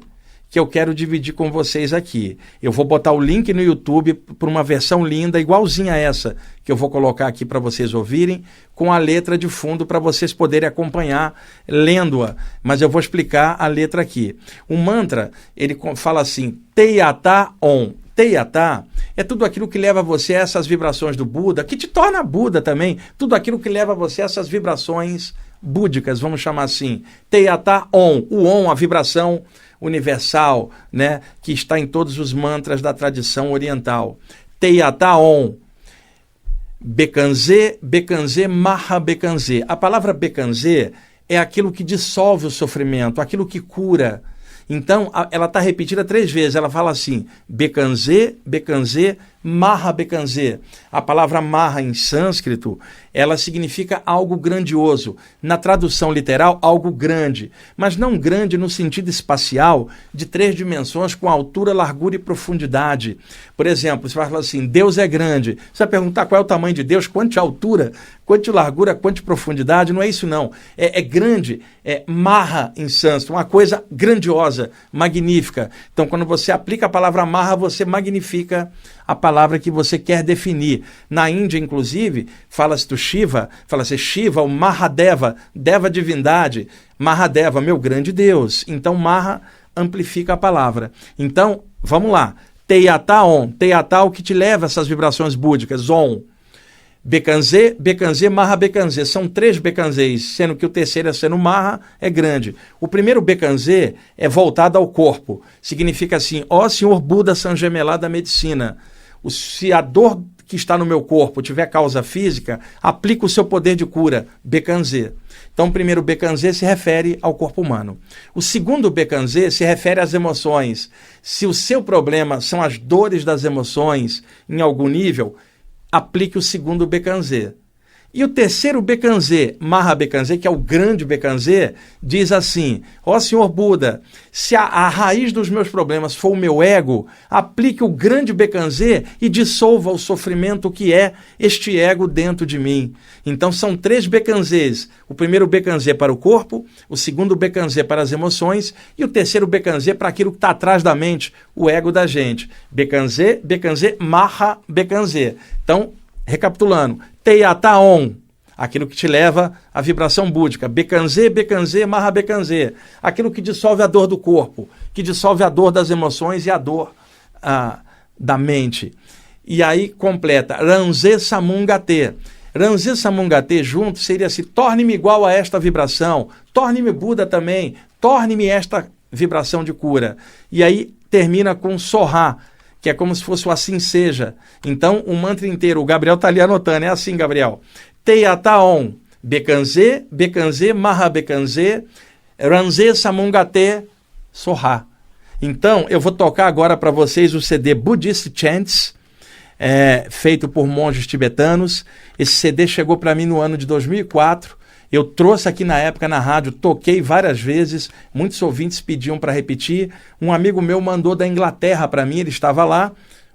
S1: que eu quero dividir com vocês aqui. Eu vou botar o link no YouTube para uma versão linda, igualzinha a essa, que eu vou colocar aqui para vocês ouvirem, com a letra de fundo para vocês poderem acompanhar lendo-a. Mas eu vou explicar a letra aqui. O mantra, ele fala assim, Teyata Om. Teyata é tudo aquilo que leva você a essas vibrações do Buda, que te torna Buda também, tudo aquilo que leva você a essas vibrações búdicas, vamos chamar assim. Teyata Om, o Om, a vibração universal, né, que está em todos os mantras da tradição oriental. Teyata Om. Bekanze, Bekanze, Maha Bekanze. A palavra Bekanze é aquilo que dissolve o sofrimento, aquilo que cura. Então, ela está repetida 3 vezes. Ela fala assim, Bekanze, Bekanze, Maha Bekanze. A palavra Maha em sânscrito, ela significa algo grandioso. Na tradução literal, algo grande. Mas não grande no sentido espacial, de 3 dimensões com altura, largura e profundidade. Por exemplo, você vai falar assim, Deus é grande. Você vai perguntar qual é o tamanho de Deus, quanto de altura, quanto de largura, quanto de profundidade. Não é isso não. É grande, é Maha em sânscrito, uma coisa grandiosa, magnífica. Então, quando você aplica a palavra Maha, você magnifica a palavra que você quer definir. Na Índia, inclusive, fala-se do Shiva, fala-se Shiva, o Mahadeva, Deva divindade, Mahadeva, meu grande Deus. Então, Maha amplifica a palavra. Então, vamos lá. Teyata On. Teyata, o que te leva a essas vibrações búdicas. On. Bekanze, Bekanze, Maha Bekanze. São 3 Bekanzes, sendo que o terceiro, sendo Maha, é grande. O primeiro Bekanze é voltado ao corpo. Significa assim, ó Senhor Buda Sangemelá da medicina, se a dor que está no meu corpo tiver causa física, aplica o seu poder de cura, Bekanze. Então, o primeiro Bekanze se refere ao corpo humano. O segundo Bekanze se refere às emoções. Se o seu problema são as dores das emoções, em algum nível, aplique o segundo Bekanze. E o terceiro Bekanze, Maha Bekanze, que é o grande Bekanze, diz assim, ó Senhor Buda, se a raiz dos meus problemas for o meu ego, aplique o grande Bekanze e dissolva o sofrimento que é este ego dentro de mim. Então são 3 Bekanzes. O primeiro Bekanze para o corpo, o segundo Bekanze para as emoções e o terceiro Bekanze para aquilo que está atrás da mente, o ego da gente. Bekanze, Bekanze, Maha Bekanze. Então, recapitulando, Teyata On, aquilo que te leva à vibração búdica. Bekanze, Bekanze, Maha Bekanze, aquilo que dissolve a dor do corpo, que dissolve a dor das emoções e a dor da mente. E aí completa, Ranze Samungate. Ranze Samungate junto seria assim, torne-me igual a esta vibração, torne-me Buda também, torne-me esta vibração de cura. E aí termina com Soha, que é como se fosse o assim seja. Então, o mantra inteiro, o Gabriel está ali anotando, é assim, Gabriel. Teyata On, Bekanze, Bekanze, Maha Bekanze, Ranze Samungate, Soha. Então, eu vou tocar agora para vocês o CD Buddhist Chants, feito por monges tibetanos. Esse CD chegou para mim no ano de 2004. Eu trouxe aqui na época na rádio, toquei várias vezes, muitos ouvintes pediam para repetir. Um amigo meu mandou da Inglaterra para mim, ele estava lá,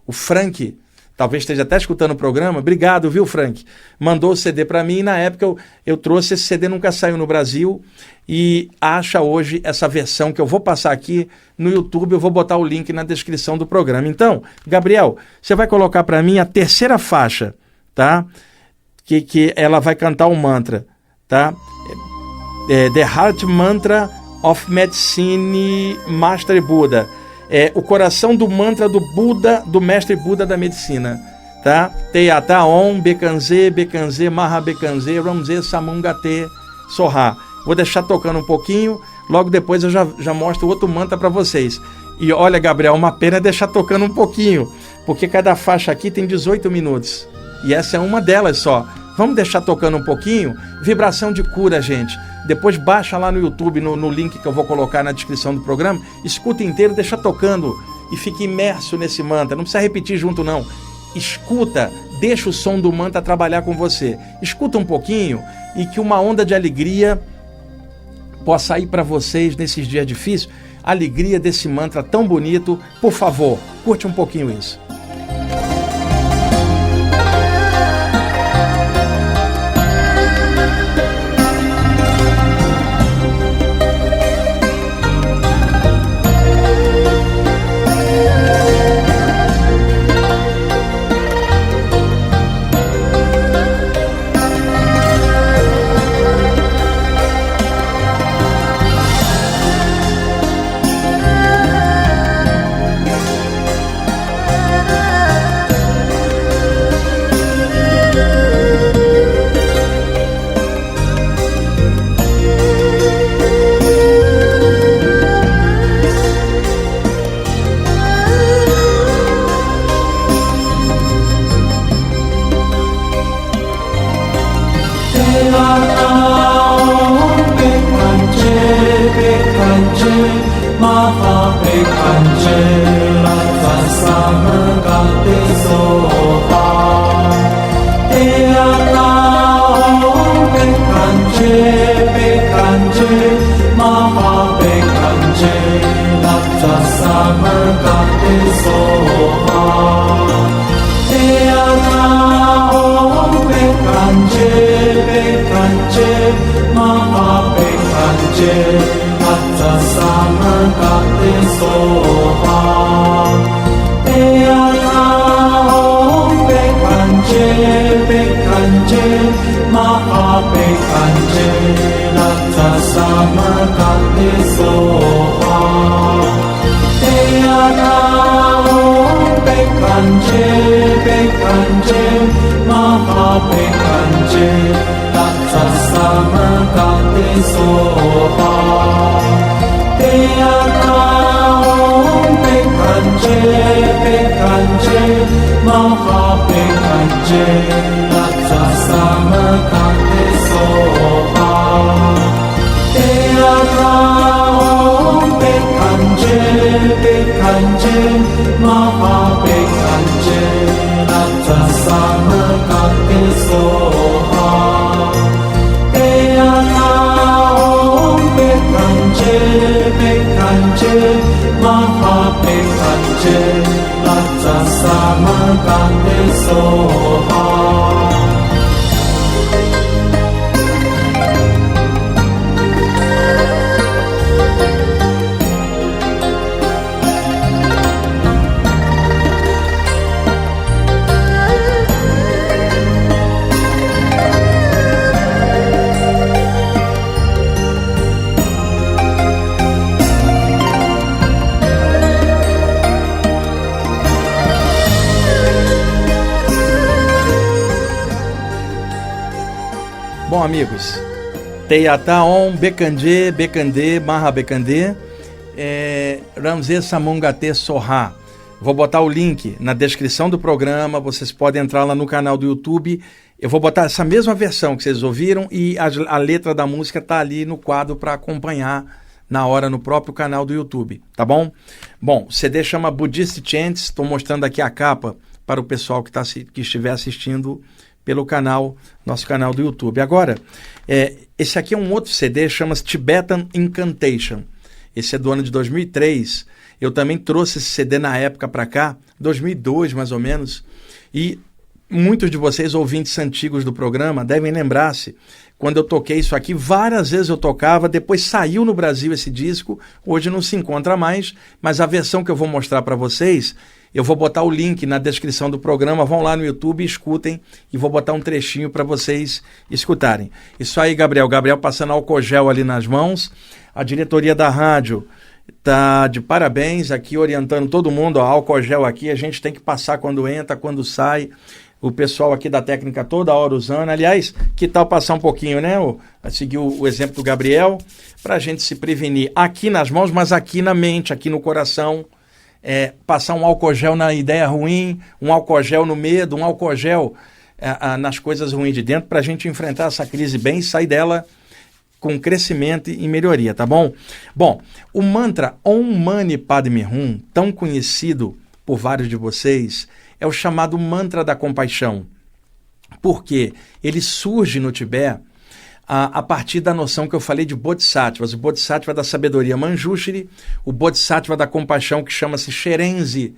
S1: o Frank, talvez esteja até escutando o programa, obrigado, viu, Frank? Mandou o CD para mim e na época eu trouxe, esse CD nunca saiu no Brasil e acha hoje essa versão que eu vou passar aqui no YouTube, eu vou botar o link na descrição do programa. Então, Gabriel, você vai colocar para mim a terceira faixa, tá? Que ela vai cantar o mantra. Tá? The Heart Mantra of Medicine Master Buddha. O coração do mantra do Buda, do Mestre Buda da medicina. Tá? Teyata On, Bekanze, Bekanze, Maha Bekanze, Ranze Samungate, Soha. Vou deixar tocando um pouquinho, logo depois eu já mostro outro mantra para vocês. E olha, Gabriel, uma pena deixar tocando um pouquinho, porque cada faixa aqui tem 18 minutos. E essa é uma delas só. Vamos deixar tocando um pouquinho? Vibração de cura, gente. Depois baixa lá no YouTube, no link que eu vou colocar na descrição do programa. Escuta inteiro, deixa tocando e fique imerso nesse mantra. Não precisa repetir junto, não. Escuta, deixa o som do mantra trabalhar com você. Escuta um pouquinho e que uma onda de alegria possa ir para vocês nesses dias difíceis. A alegria desse mantra tão bonito. Por favor, curte um pouquinho isso.
S2: Maha Bekanze, Lata Sama Samarkande Soha Deyata Om Bekanje Bekanje Maha Bekanje Lapta Samarkande Soha Deyata Om Bekanje Bekanje Maha Bekanje Lapta Samarkande Soha Deyata Om Bekanje Bekanje Maha Bekanje Lapta Samarkande Soha Deyata Om Bekanje Bekanje Maha Bekanje Lapta Samarkande Soha Deyata Om Bekanje Bekanje Maha Bekanje Lapta Samarkande Soha Deyata Om Bekanje Bekanje Maha Bekanje Lapta Samarkande Soha Deyata Om Bekanje Bekanje Maha Bekanje Lapta Samarkande Soha.
S1: Bom, amigos, Deyata Om Bekanje Bekande Maha Bekande Ramse Samungate Soha. Vou botar o link na descrição do programa, vocês podem entrar lá no canal do YouTube. Eu vou botar essa mesma versão que vocês ouviram e a letra da música está ali no quadro para acompanhar na hora no próprio canal do YouTube, tá bom? Bom, o CD chama Buddhist Chants, estou mostrando aqui a capa para o pessoal que estiver assistindo pelo canal, nosso canal do YouTube. Agora, esse aqui é um outro CD, chama-se Tibetan Incantation. Esse é do ano de 2003. Eu também trouxe esse CD na época para cá, 2002 mais ou menos, e muitos de vocês, ouvintes antigos do programa, devem lembrar-se, quando eu toquei isso aqui, várias vezes eu tocava, depois saiu no Brasil esse disco, hoje não se encontra mais, mas a versão que eu vou mostrar para vocês, eu vou botar o link na descrição do programa, vão lá no YouTube, escutem, e vou botar um trechinho para vocês escutarem. Isso aí, Gabriel passando álcool gel ali nas mãos, a diretoria da rádio tá de parabéns aqui, orientando todo mundo, ó, álcool gel aqui, a gente tem que passar quando entra, quando sai, o pessoal aqui da técnica toda hora usando. Aliás, que tal passar um pouquinho, né? Seguir o exemplo do Gabriel, para a gente se prevenir aqui nas mãos, mas aqui na mente, aqui no coração. Passar um álcool gel na ideia ruim, um álcool gel no medo, um álcool gel nas coisas ruins de dentro, para a gente enfrentar essa crise bem e sair dela com crescimento e melhoria, tá bom? Bom, o mantra Om Mani Padme Hum, tão conhecido por vários de vocês, é o chamado mantra da compaixão. Por quê? Ele surge no Tibete a partir da noção que eu falei de Bodhisattvas. O Bodhisattva da sabedoria Manjushri, o Bodhisattva da compaixão que chama-se Sherenzi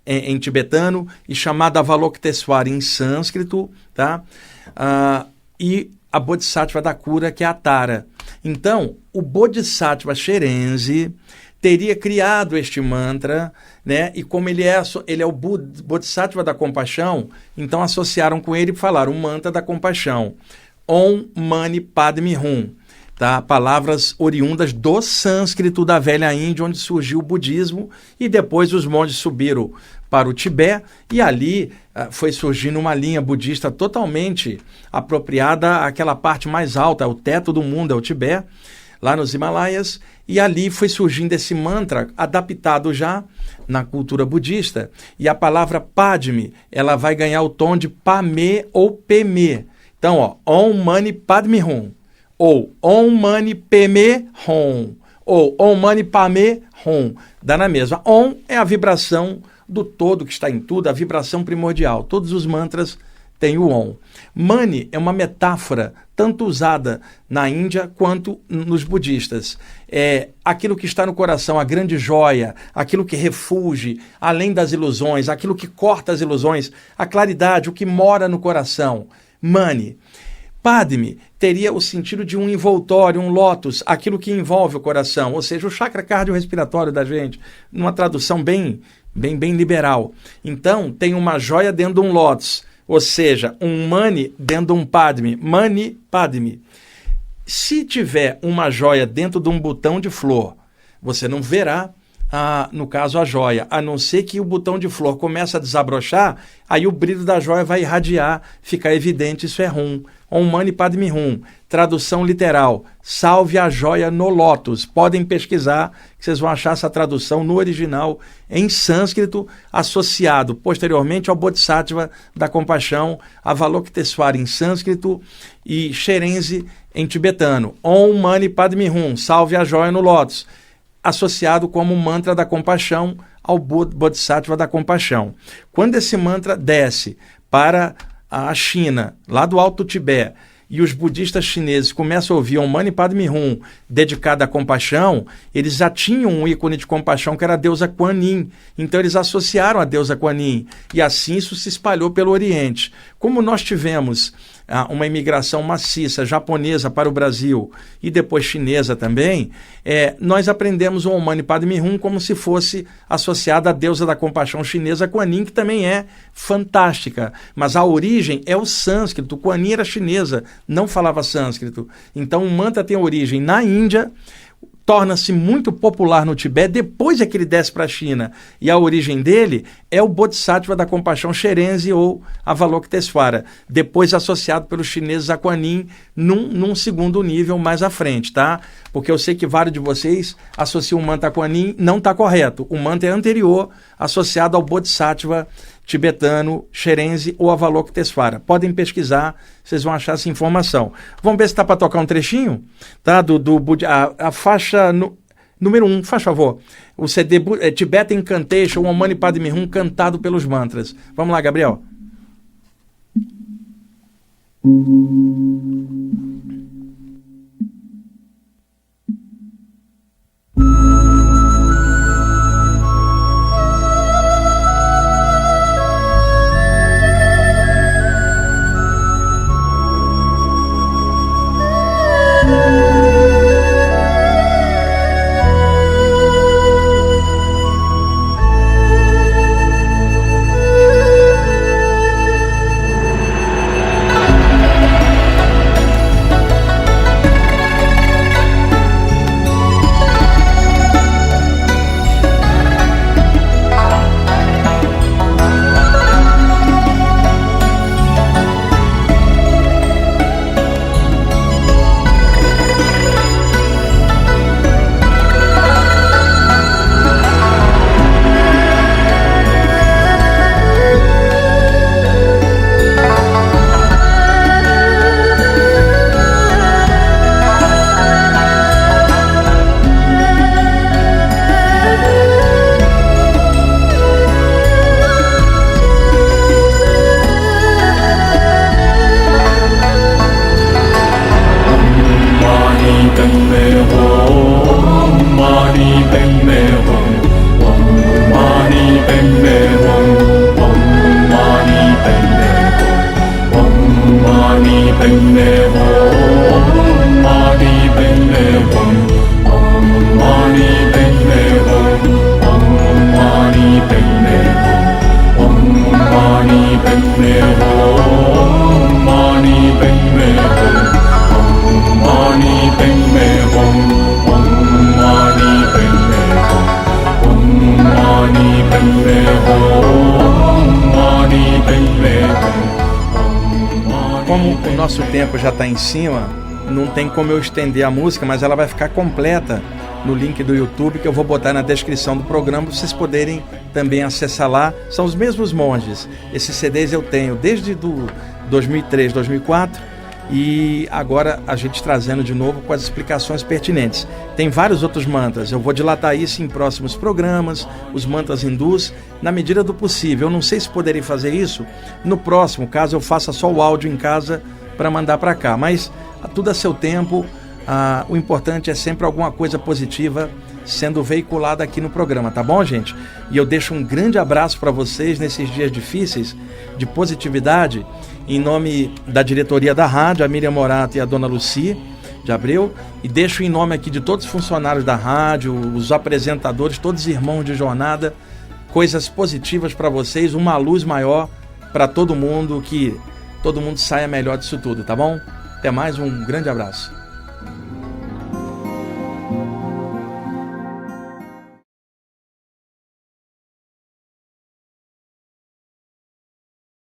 S1: em tibetano e chamado Avalokitesvara em sânscrito, tá? E a Bodhisattva da cura, que é a Tara. Então, o Bodhisattva Sherenzi teria criado este mantra, né? E como ele é o Bodhisattva da compaixão, então associaram com ele e falaram o mantra da compaixão. Om Mani Padme Hum, tá? Palavras oriundas do sânscrito da velha Índia, onde surgiu o budismo, e depois os monges subiram para o Tibete, e ali foi surgindo uma linha budista totalmente apropriada àquela parte mais alta, o teto do mundo é o Tibete, lá nos Himalaias, e ali foi surgindo esse mantra adaptado já na cultura budista, e a palavra Padme, ela vai ganhar o tom de Pame ou Peme. Então, ó, Om Mani Padme Hum, ou Om Mani Peme Hum, ou Om Mani Pame Hum, dá na mesma. Om é a vibração do todo que está em tudo, a vibração primordial. Todos os mantras têm o Om. Mani é uma metáfora tanto usada na Índia quanto nos budistas. É aquilo que está no coração, a grande joia, aquilo que refulge, além das ilusões, aquilo que corta as ilusões, a claridade, o que mora no coração. Mani. Padme teria o sentido de um envoltório, um lótus, aquilo que envolve o coração, ou seja, o chakra cardiorrespiratório da gente, numa tradução bem liberal. Então, tem uma joia dentro de um lótus, ou seja, um Mani dentro de um Padme. Mani, Padme. Se tiver uma joia dentro de um botão de flor, você não verá, no caso, a joia, a não ser que o botão de flor comece a desabrochar, aí o brilho da joia vai irradiar, fica evidente, isso é Hum. Om Mani Padme Hum. Tradução literal, salve a joia no lótus. Podem pesquisar, que vocês vão achar essa tradução no original, em sânscrito, associado posteriormente ao Bodhisattva da compaixão, Avalokitesvara em sânscrito e Xerenze em tibetano. Om Mani Padme Hum, salve a joia no lótus, associado como mantra da compaixão ao Bodhisattva da compaixão. Quando esse mantra desce para a China, lá do Alto Tibete, e os budistas chineses começam a ouvir Om Mani Padme Hum dedicado à compaixão, eles já tinham um ícone de compaixão que era a deusa Kuan Yin. Então eles associaram a deusa Kuan Yin, e assim isso se espalhou pelo Oriente. Como nós tivemos uma imigração maciça japonesa para o Brasil e depois chinesa também, nós aprendemos o Om Mani Padme Hum como se fosse associada à deusa da compaixão chinesa Kuan Yin, que também é fantástica, mas a origem é o sânscrito. Kuan Yin era chinesa, não falava sânscrito. Então o mantra tem origem na Índia, torna-se muito popular no Tibete, depois é que ele desce para a China. E a origem dele é o Bodhisattva da compaixão Xerenze ou Avalokitesvara, depois associado pelos chineses a Kuan Yin num segundo nível mais à frente, tá? Porque eu sei que vários de vocês associam o mantra a Kuan Yin, não está correto. O mantra é anterior, associado ao Bodhisattva tibetano, Xerenze ou Avalokitesvara. Podem pesquisar, vocês vão achar essa informação. Vamos ver se está para tocar um trechinho, tá? A faixa número 1, faz favor. O CD Tibetan Incantation, Om Mani Padme Hum, cantado pelos mantras. Vamos lá, Gabriel. Como o nosso tempo já está em cima, não tem como eu estender a música, mas ela vai ficar completa no link do YouTube que eu vou botar na descrição do programa para vocês poderem também acessar lá. São os mesmos monges. Esses CDs eu tenho desde 2003, 2004 E agora a gente trazendo de novo com as explicações pertinentes. Tem vários outros mantras, eu vou dilatar isso em próximos programas, os mantras hindus, na medida do possível. Eu não sei se poderei fazer isso no próximo, caso eu faça só o áudio em casa para mandar para cá, mas tudo a seu tempo. O importante é sempre alguma coisa positiva sendo veiculada aqui no programa, tá bom, gente? E eu deixo um grande abraço para vocês nesses dias difíceis de positividade, em nome da diretoria da rádio, a Miriam Morato e a dona Lucy de Abreu, e deixo em nome aqui de todos os funcionários da rádio, os apresentadores, todos irmãos de jornada, coisas positivas para vocês, uma luz maior para todo mundo, que todo mundo saia melhor disso tudo, tá bom? Até mais, um grande abraço.